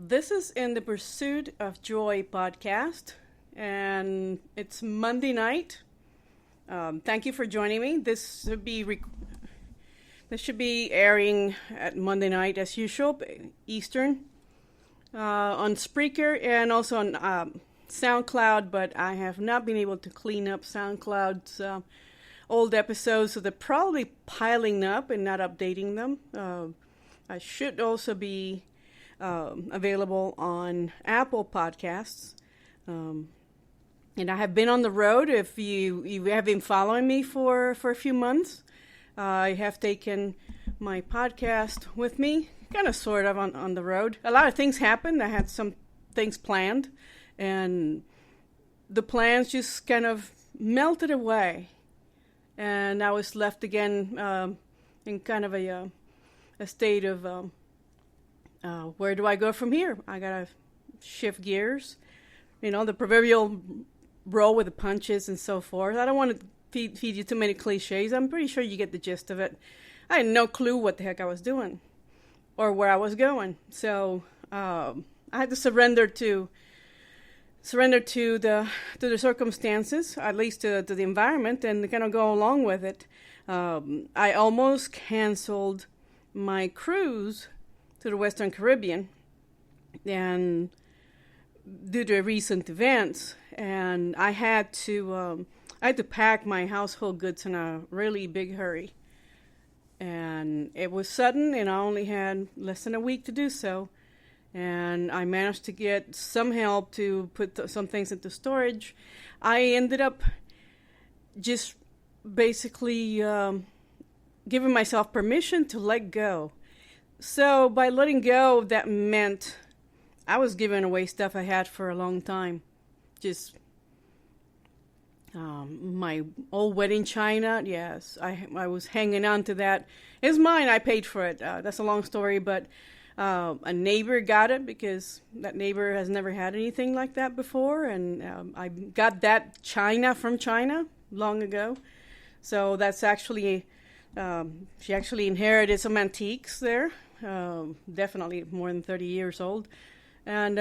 This is In the Pursuit of Joy podcast, and it's Monday night. Thank you for joining me. This should be airing at Monday night as usual, Eastern, on Spreaker and also on SoundCloud. But I have not been able to clean up SoundCloud's old episodes, so they're probably piling up and not updating them. I should also be available on Apple Podcasts. And I have been on the road. If you have been following me for a few months, I have taken my podcast with me, kind of sort of on the road. A lot of things happened. I had some things planned, and the plans just kind of melted away. And I was left again in kind of a state of where do I go from here? I gotta shift gears, the proverbial roll with the punches and so forth. I don't want to feed you too many cliches. I'm pretty sure you get the gist of it. I had no clue what the heck I was doing or where I was going, so I had to surrender to the circumstances, at least to the environment, and kind of go along with it. I almost canceled my cruise to the Western Caribbean, and due to recent events, and I had to pack my household goods in a really big hurry, and it was sudden, and I only had less than a week to do so, and I managed to get some help to put some things into storage. I ended up just basically giving myself permission to let go. So by letting go, that meant I was giving away stuff I had for a long time. Just my old wedding china. Yes, I was hanging on to that. It's mine. I paid for it. That's a long story, but a neighbor got it because that neighbor has never had anything like that before, and I got that china from China long ago. So that's actually she actually inherited some antiques there. Definitely more than 30 years old. And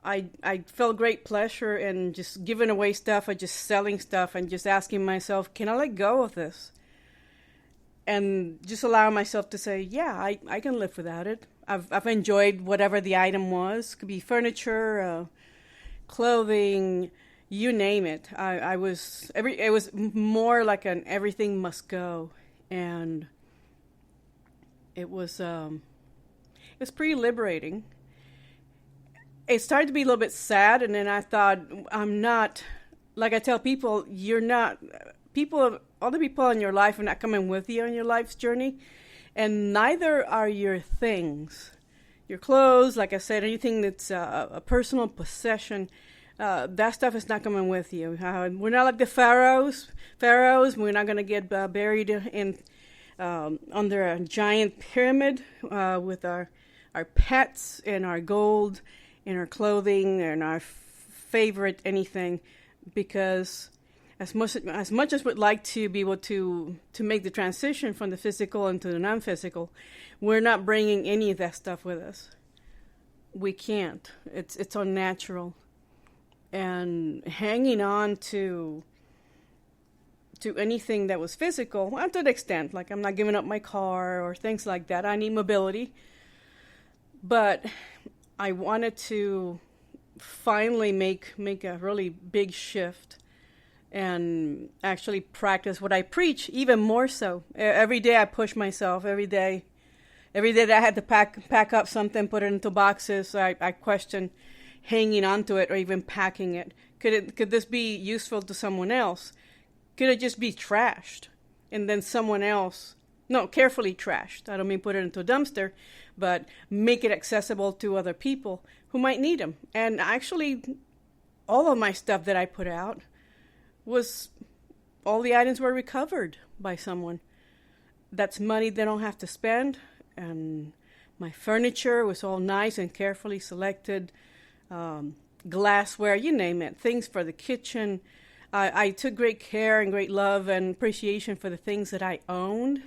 I felt great pleasure in just giving away stuff or just selling stuff and just asking myself, can I let go of this? And just allow myself to say, yeah, I can live without it. I've enjoyed whatever the item was. Could be furniture, clothing, you name it. It was more like an everything must go. And it was pretty liberating. It started to be a little bit sad, and then I thought, I'm not, like I tell people, other people in your life are not coming with you on your life's journey, and neither are your things. Your clothes, like I said, anything that's a personal possession, that stuff is not coming with you. We're not like the pharaohs. We're not going to get buried in under a giant pyramid with our pets and our gold and our clothing and our favorite anything, because as much as we'd like to be able to make the transition from the physical into the non-physical, we're not bringing any of that stuff with us. We can't. It's unnatural. And hanging on to anything that was physical, well, to the extent, like I'm not giving up my car or things like that. I need mobility. But I wanted to finally make a really big shift and actually practice what I preach, even more so. Every day I push myself. Every day that I had to pack up something, put it into boxes, I question hanging on to it or even packing it. Could this be useful to someone else? Could it just be trashed and then someone else, carefully trashed. I don't mean put it into a dumpster, but make it accessible to other people who might need them. And actually, all of my stuff that I put out all the items were recovered by someone. That's money they don't have to spend. And my furniture was all nice and carefully selected. Glassware, you name it, things for the kitchen. I took great care and great love and appreciation for the things that I owned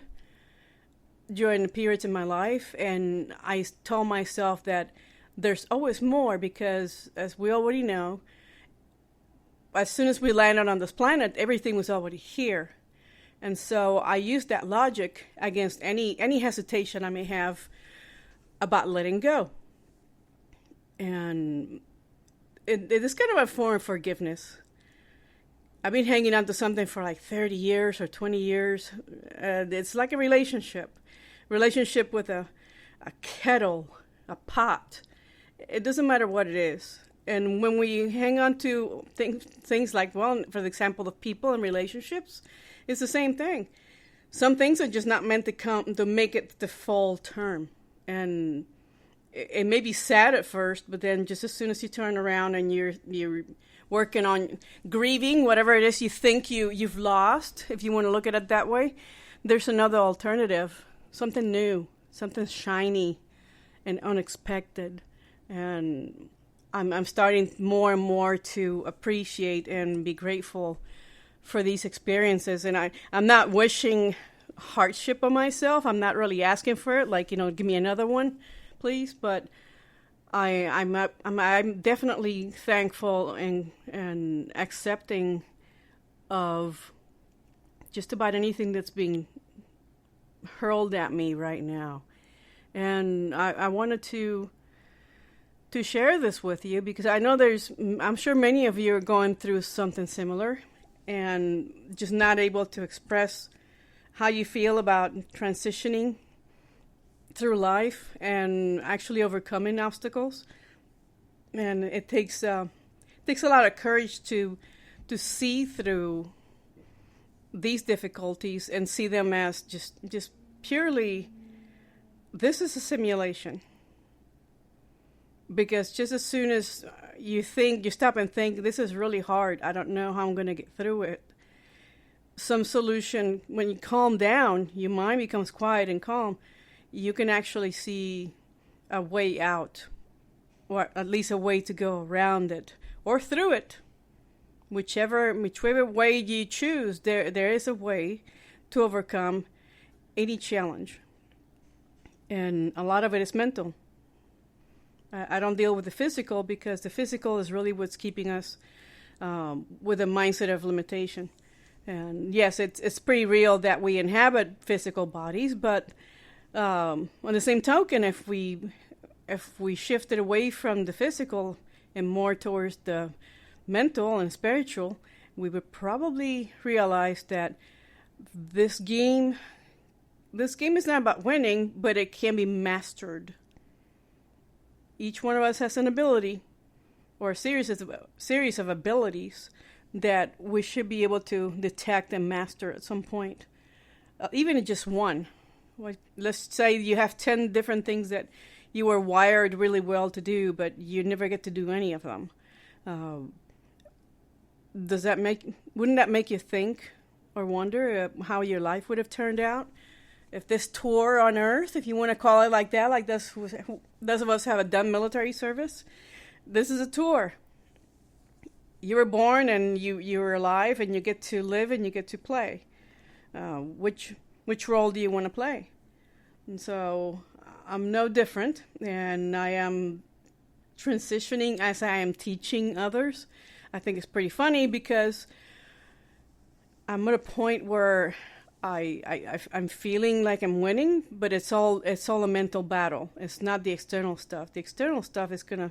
during the periods in my life, and I told myself that there's always more, because as we already know, as soon as we landed on this planet, everything was already here. And so I use that logic against any hesitation I may have about letting go. And it is kind of a form of forgiveness. I've been hanging on to something for like 30 years or 20 years. It's like a relationship with a kettle, a pot. It doesn't matter what it is. And when we hang on to things like, well, for the example of people and relationships, it's the same thing. Some things are just not meant to make it the full term. And it may be sad at first, but then just as soon as you turn around and you're working on grieving whatever it is you think you've lost, if you want to look at it that way, there's another alternative, something new, something shiny and unexpected. And I'm starting more and more to appreciate and be grateful for these experiences. And I'm not wishing hardship on myself. I'm not really asking for it, like, give me another one, please. But I'm definitely thankful and accepting of just about anything that's being hurled at me right now. And I wanted to share this with you because I know I'm sure many of you are going through something similar and just not able to express how you feel about transitioning through life and actually overcoming obstacles. And it takes a lot of courage to see through these difficulties and see them as just purely, this is a simulation. Because just as soon as you stop and think, this is really hard, I don't know how I'm going to get through it, some solution, when you calm down, your mind becomes quiet and calm, you can actually see a way out, or at least a way to go around it, or through it. Whichever way you choose, there is a way to overcome any challenge. And a lot of it is mental. I don't deal with the physical because the physical is really what's keeping us with a mindset of limitation. And yes, it's pretty real that we inhabit physical bodies, but on the same token, if we shifted away from the physical and more towards the mental and spiritual, we would probably realize that this game is not about winning, but it can be mastered. Each one of us has an ability or a series of abilities that we should be able to detect and master at some point. Even just one. Let's say you have 10 different things that you were wired really well to do, but you never get to do any of them. Wouldn't that make you think or wonder how your life would have turned out? If this tour on Earth, if you want to call it like that, like those of us have done military service, this is a tour. You were born and you were alive and you get to live and you get to play. Which role do you want to play? And so I'm no different, and I am transitioning as I am teaching others. I think it's pretty funny because I'm at a point where I'm feeling like I'm winning, but it's all a mental battle. It's not the external stuff. The external stuff is going to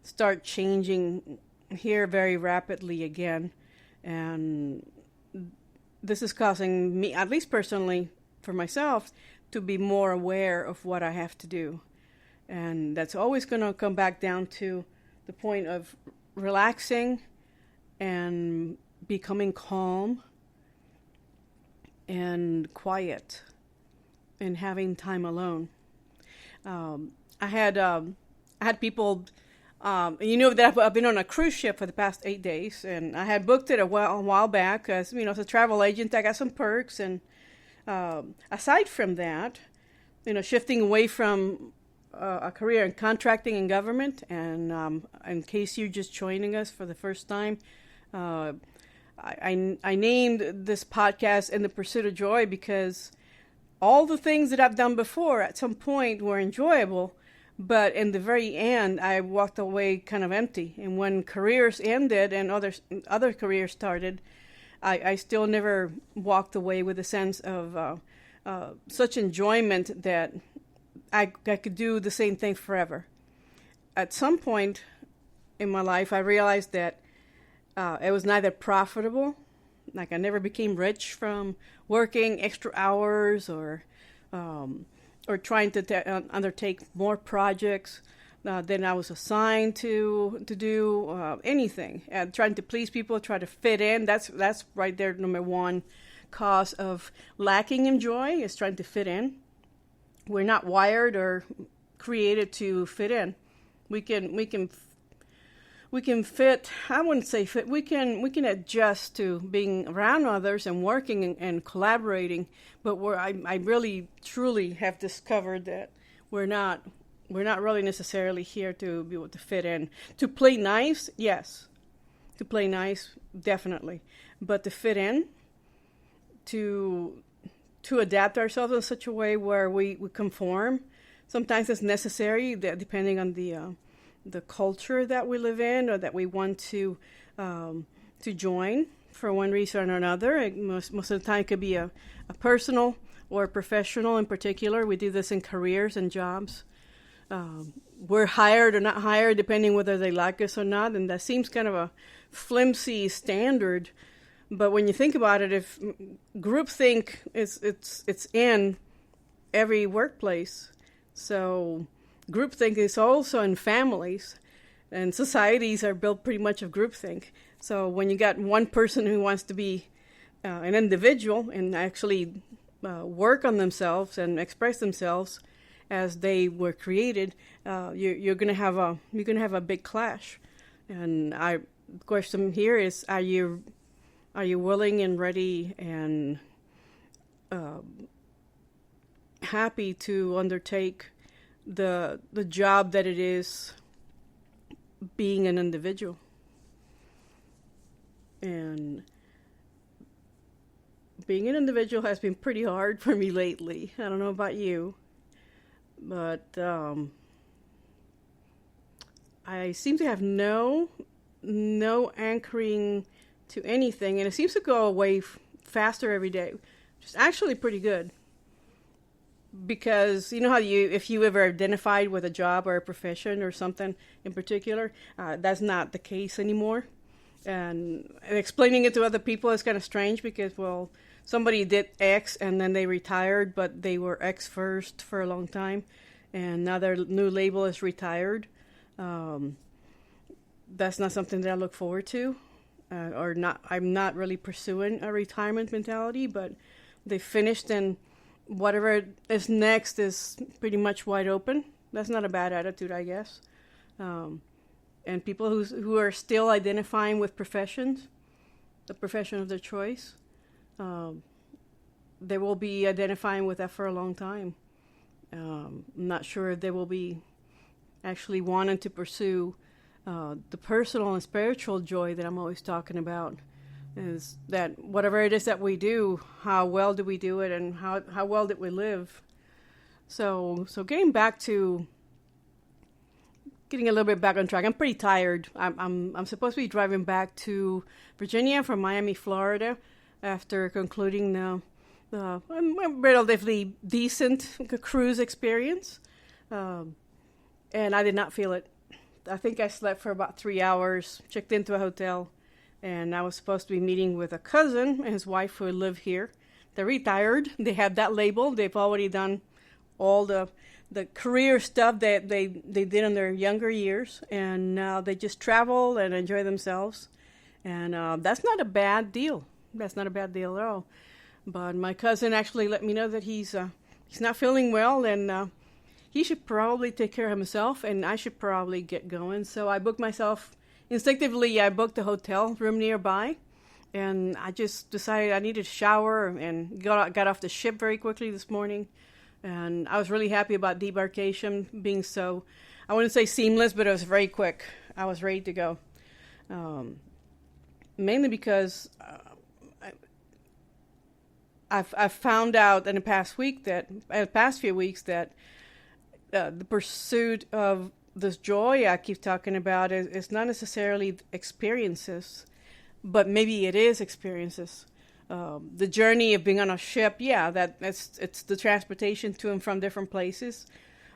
start changing here very rapidly again. And this is causing me, at least personally for myself, to be more aware of what I have to do. And that's always going to come back down to the point of relaxing and becoming calm and quiet and having time alone. I had people, that I've been on a cruise ship for the past 8 days, and I had booked it a while back as as a travel agent. I got some perks, and aside from that, shifting away from a career in contracting and government, and in case you're just joining us for the first time, I named this podcast In the Pursuit of Joy because all the things that I've done before at some point were enjoyable, But in the very end, I walked away kind of empty. And when careers ended and other careers started, I still never walked away with a sense of such enjoyment that I could do the same thing forever. At some point in my life, I realized that it was neither profitable, like I never became rich from working extra hours or trying to undertake more projects than I was assigned to do anything. And trying to please people, try to fit in. That's right there, number one cause of lacking in joy is trying to fit in. We're not wired or created to fit in. We can fit. I wouldn't say fit. We can adjust to being around others and working and collaborating. But I really truly have discovered that we're not really necessarily here to be able to fit in. To play nice, yes. To play nice, definitely. But to fit in, to adapt ourselves in such a way where we conform, sometimes it's necessary, that depending on the culture that we live in or that we want to join for one reason or another. Most of the time it could be a personal or professional in particular. We do this in careers and jobs. We're hired or not hired depending whether they like us or not, and that seems kind of a flimsy standard. But when you think about it, if groupthink it's in every workplace, so groupthink is also in families, and societies are built pretty much of groupthink. So when you got one person who wants to be an individual and actually work on themselves and express themselves as they were created, you're gonna have a big clash. And the question here is: Are you willing and ready and happy to undertake the job that it is being an individual? And being an individual has been pretty hard for me lately. I don't know about you, but I seem to have no anchoring to anything, and it seems to go away faster every day, which is actually pretty good. Because you know how if you ever identified with a job or a profession or something in particular, that's not the case anymore. And explaining it to other people is kind of strange because, well, somebody did X and then they retired, but they were X first for a long time, and now their new label is retired. That's not something that I look forward to. Or not. I'm not really pursuing a retirement mentality, but they finished, and whatever is next is pretty much wide open. That's not a bad attitude, I guess. And people who are still identifying with professions, the profession of their choice, they will be identifying with that for a long time. I'm not sure if they will be actually wanting to pursue the personal and spiritual joy that I'm always talking about. Is that whatever it is that we do, how well do we do it, and how well did we live? So getting a little bit back on track. I'm pretty tired. I'm supposed to be driving back to Virginia from Miami, Florida, after concluding a relatively decent cruise experience, and I did not feel it. I think I slept for about 3 hours, checked into a hotel, and I was supposed to be meeting with a cousin and his wife who live here. They're retired. They have that label. They've already done all the career stuff that they did in their younger years, and now they just travel and enjoy themselves. And that's not a bad deal. That's not a bad deal at all. But my cousin actually let me know that he's not feeling well, and he should probably take care of himself, and I should probably get going. So I booked myself instinctively. I booked a hotel room nearby, and I just decided I needed a shower and got off the ship very quickly this morning. And I was really happy about debarkation being so, I wouldn't say seamless, but it was very quick. I was ready to go. Mainly because I've found out in the past few weeks that the pursuit of this joy I keep talking about is not necessarily experiences, but maybe it is experiences. The journey of being on a ship, yeah, it's the transportation to and from different places,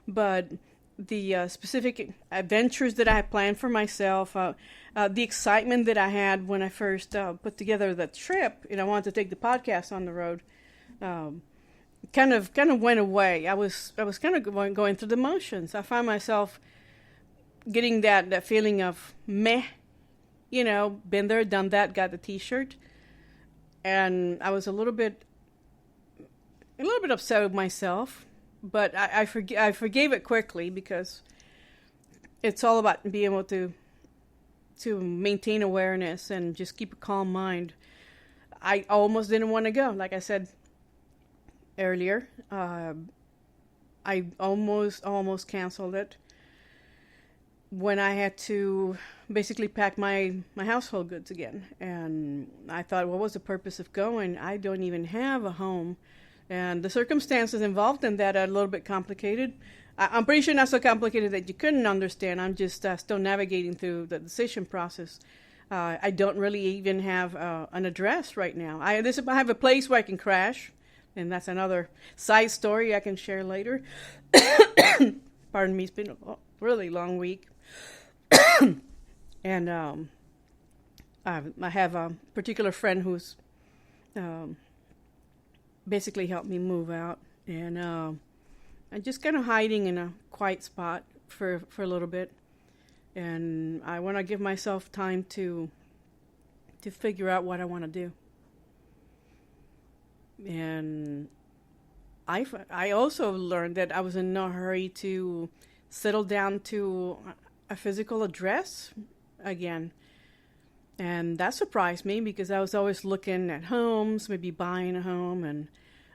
but the specific adventures that I had planned for myself, the excitement that I had when I first put together the trip, and I wanted to take the podcast on the road, kind of went away. I was kind of going through the motions. I found myself getting that feeling of meh, been there, done that, got the T-shirt, and I was a little bit upset with myself, but I forgave it quickly because it's all about being able to maintain awareness and just keep a calm mind. I almost didn't want to go, like I said earlier. I almost canceled it when I had to basically pack my household goods again. And I thought, what was the purpose of going? I don't even have a home. And the circumstances involved in that are a little bit complicated. I'm pretty sure not so complicated that you couldn't understand. I'm just still navigating through the decision process. I don't really even have an address right now. I have a place where I can crash, and that's another side story I can share later. Pardon me, it's been a really long week. And I have a particular friend who's basically helped me move out, and I'm just kind of hiding in a quiet spot for a little bit, and I want to give myself time to figure out what I want to do. And I also learned that I was in no hurry to settle down to a physical address again. And that surprised me because I was always looking at homes, maybe buying a home and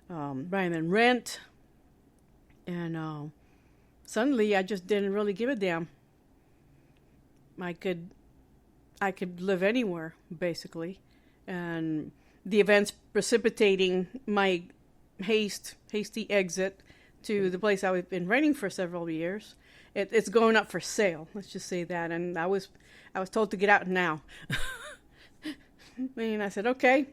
rather than rent. And suddenly I just didn't really give a damn. I could live anywhere, basically. And the events precipitating my hasty exit to the place I've been renting for several years. It's going up for sale. Let's just say that. And I was told to get out now. And I said, okay.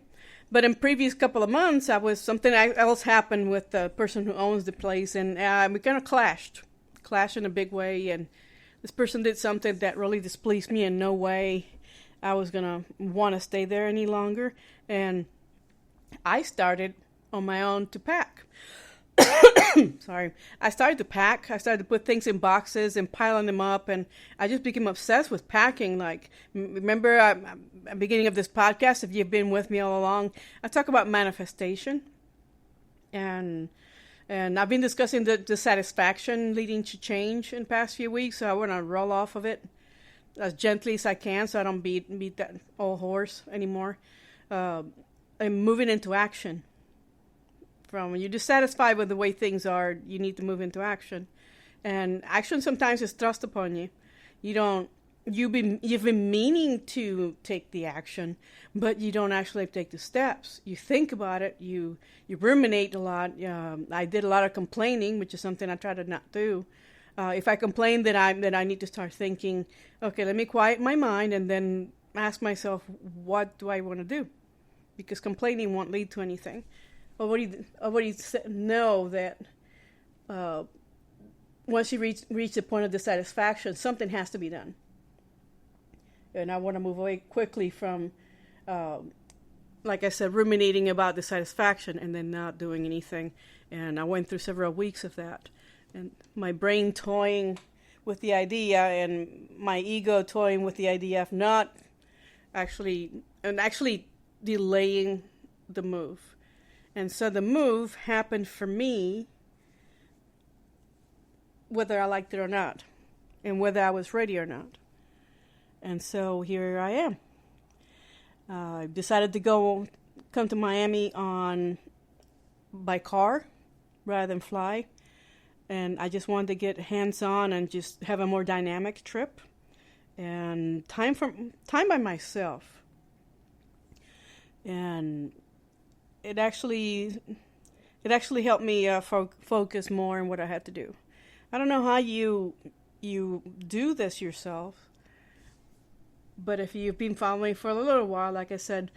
But in previous couple of months, something else happened with the person who owns the place, and we kind of clashed in a big way. And this person did something that really displeased me in no way I was gonna want to stay there any longer. And I started on my own to pack. Sorry. I started to pack. I started to put things in boxes and piling them up, and I just became obsessed with packing. Like, remember at the beginning of this podcast, if you've been with me all along, I talk about manifestation, and I've been discussing the satisfaction leading to change in the past few weeks, so I want to roll off of it as gently as I can so I don't beat that old horse anymore. I'm moving into action. From when you're dissatisfied with the way things are, you need to move into action. And action sometimes is thrust upon you. You've been meaning to take the action, but you don't actually take the steps. You think about it, you ruminate a lot. I did a lot of complaining, which is something I try to not do. If I complain, then I need to start thinking, okay, let me quiet my mind and then ask myself, what do I want to do? Because complaining won't lead to anything. Already know that once you reach the point of dissatisfaction, something has to be done. And I want to move away quickly from, like I said, ruminating about dissatisfaction and then not doing anything. And I went through several weeks of that. And my brain toying with the idea and my ego toying with the idea of not actually delaying the move. And so the move happened for me, whether I liked it or not, and whether I was ready or not. And so here I am. I decided to come to Miami by car rather than fly. And I just wanted to get hands-on and just have a more dynamic trip. And time by myself. And it actually helped me focus more on what I had to do. I don't know how you do this yourself, but if you've been following for a little while, like I said,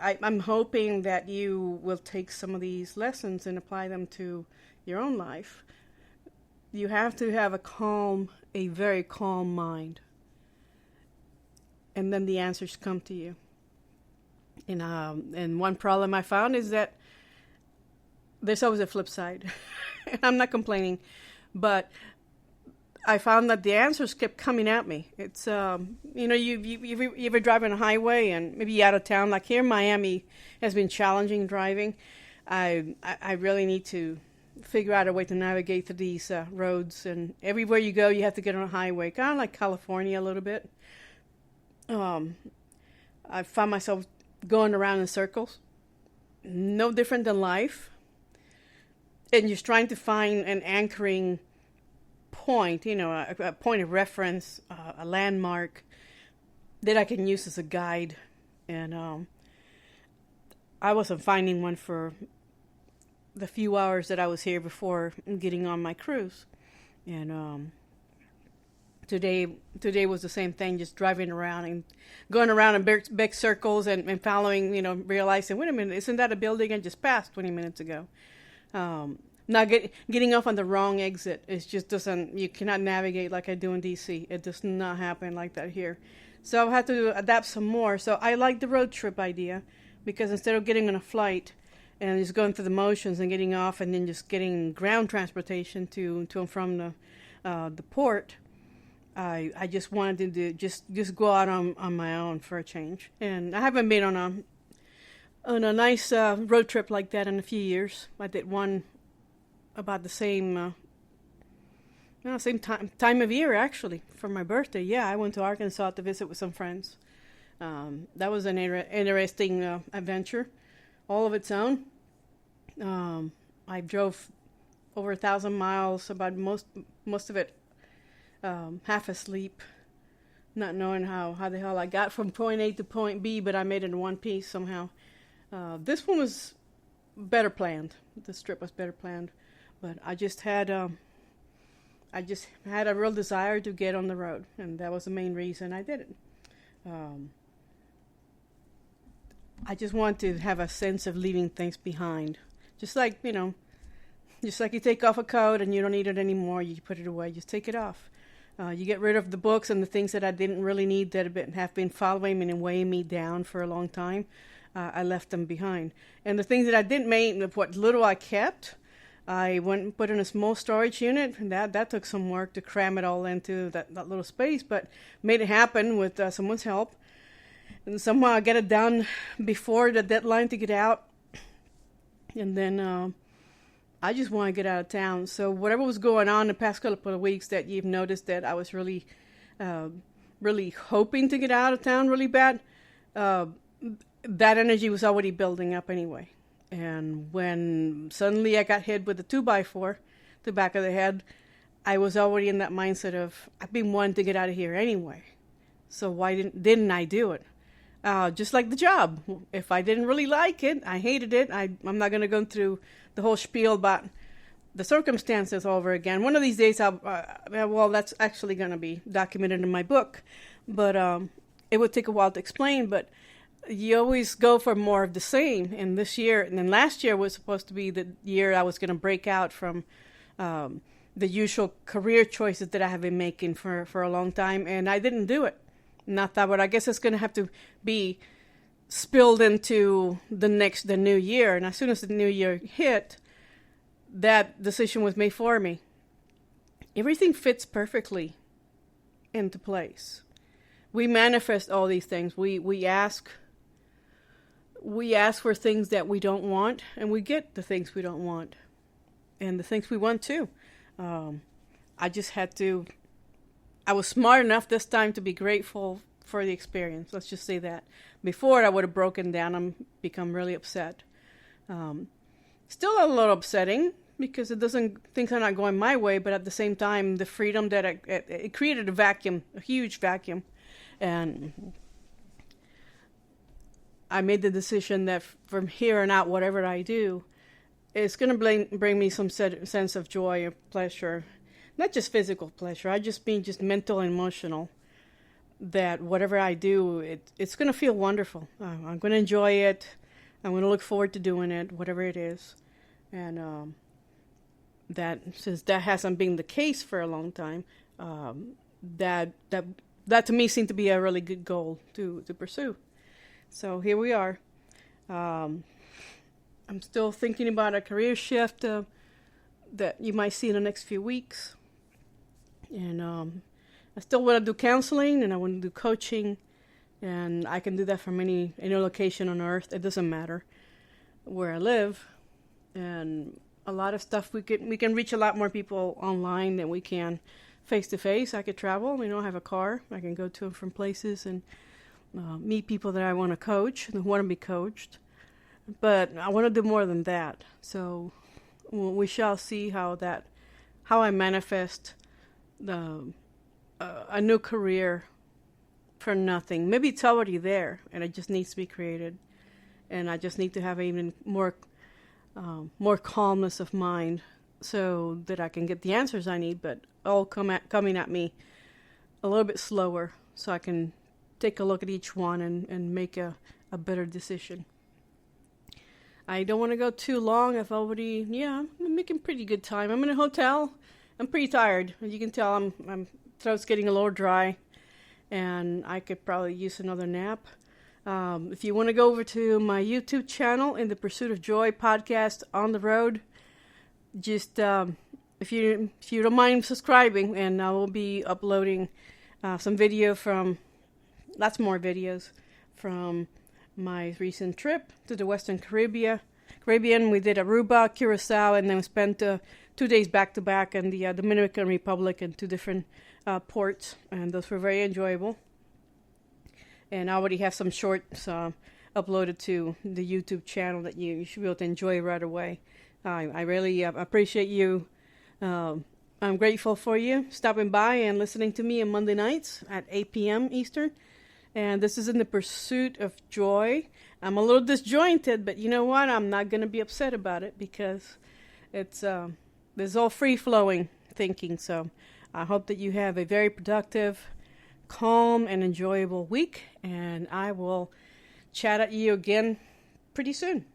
I'm hoping that you will take some of these lessons and apply them to your own life. You have to have a very calm mind, and then the answers come to you. And one problem I found is that there's always a flip side. I'm not complaining, but I found that the answers kept coming at me. It's you ever drive on a highway and maybe out of town, like here in Miami has been challenging driving. I really need to figure out a way to navigate through these roads, and everywhere you go you have to get on a highway, kind of like California a little bit. I found myself going around in circles, no different than life, and just trying to find an anchoring point, a point of reference, a landmark that I can use as a guide. And I wasn't finding one for the few hours that I was here before getting on my cruise. And today was the same thing, just driving around and going around in big circles and following, realizing, wait a minute, isn't that a building I just passed 20 minutes ago? Now getting off on the wrong exit, it just doesn't, you cannot navigate like I do in DC. It does not happen like that here. So I've had to adapt some more. So I like the road trip idea, because instead of getting on a flight and just going through the motions and getting off and then just getting ground transportation to and from the port, I just wanted to just go out on my own for a change. And I haven't been on a nice road trip like that in a few years. I did one about the same time of year, actually, for my birthday. Yeah, I went to Arkansas to visit with some friends. That was an interesting adventure, all of its own. I drove over 1,000 miles, about most of it half asleep, not knowing how the hell I got from point A to point B, but I made it in one piece somehow. This one was better planned. This trip was better planned, but I just had a real desire to get on the road, and that was the main reason I did it. I just want to have a sense of leaving things behind, just like you take off a coat and you don't need it anymore. You put it away. Just take it off. You get rid of the books and the things that I didn't really need, that have been following me and weighing me down for a long time. I left them behind. And the things that I didn't make, what little I kept, I went and put in a small storage unit. And that took some work to cram it all into that little space, but made it happen with someone's help. And somehow I get it done before the deadline to get out. And then I just want to get out of town. So whatever was going on the past couple of weeks that you've noticed that I was really, really hoping to get out of town really bad, that energy was already building up anyway. And when suddenly I got hit with a 2x4, the back of the head, I was already in that mindset of, I've been wanting to get out of here anyway. So why didn't I do it? Just like the job. If I didn't really like it, I hated it, I'm not going to go through the whole spiel about the circumstances over again. One of these days, that's actually going to be documented in my book. But it would take a while to explain, but you always go for more of the same. And this year, and then last year was supposed to be the year I was going to break out from the usual career choices that I have been making for a long time, and I didn't do it. Not that, but I guess it's going to have to be spilled into the new year. And as soon as the new year hit, that decision was made for me. Everything fits perfectly into place. We manifest all these things. We ask for things that we don't want, and we get the things we don't want, and the things we want too. I was smart enough this time to be grateful for the experience. Let's just say that. Before, I would have broken down and become really upset. Still a little upsetting because things are not going my way, but at the same time, the freedom that it created a vacuum, a huge vacuum. And I made the decision that from here on out, whatever I do, it's going to bring me some sense of joy or pleasure. not just physical pleasure, I just mean just mental and emotional, that whatever I do, it's going to feel wonderful. I'm going to enjoy it. I'm going to look forward to doing it, whatever it is. And that, since that hasn't been the case for a long time, that to me seemed to be a really good goal to pursue. So here we are. I'm still thinking about a career shift that you might see in the next few weeks. And I still want to do counseling, and I want to do coaching, and I can do that from any location on earth. It doesn't matter where I live. And a lot of stuff we can reach a lot more people online than we can face to face. I could travel. I have a car. I can go to different places and meet people that I want to coach, who want to be coached. But I want to do more than that. So we shall see how I manifest a new career for nothing. Maybe it's already there, and it just needs to be created. And I just need to have even more calmness of mind, so that I can get the answers I need, but all coming at me a little bit slower, so I can take a look at each one and make a better decision. I don't want to go too long. I'm making pretty good time. I'm in a hotel. I'm pretty tired. As you can tell, I'm throat's getting a little dry, and I could probably use another nap. If you want to go over to my YouTube channel, In the Pursuit of Joy podcast on the road, just if you don't mind subscribing, and I will be uploading some video lots more videos from my recent trip to the Western Caribbean. We did Aruba, Curacao, and then we spent 2 days back to back in the Dominican Republic and 2 different ports, and those were very enjoyable. And I already have some shorts uploaded to the YouTube channel that you should be able to enjoy right away. I really appreciate you. I'm grateful for you stopping by and listening to me on Monday nights at 8 p.m. Eastern. And this is In the Pursuit of Joy. I'm a little disjointed, but you know what? I'm not going to be upset about it, because it's all free-flowing thinking. So I hope that you have a very productive, calm, and enjoyable week. And I will chat at you again pretty soon.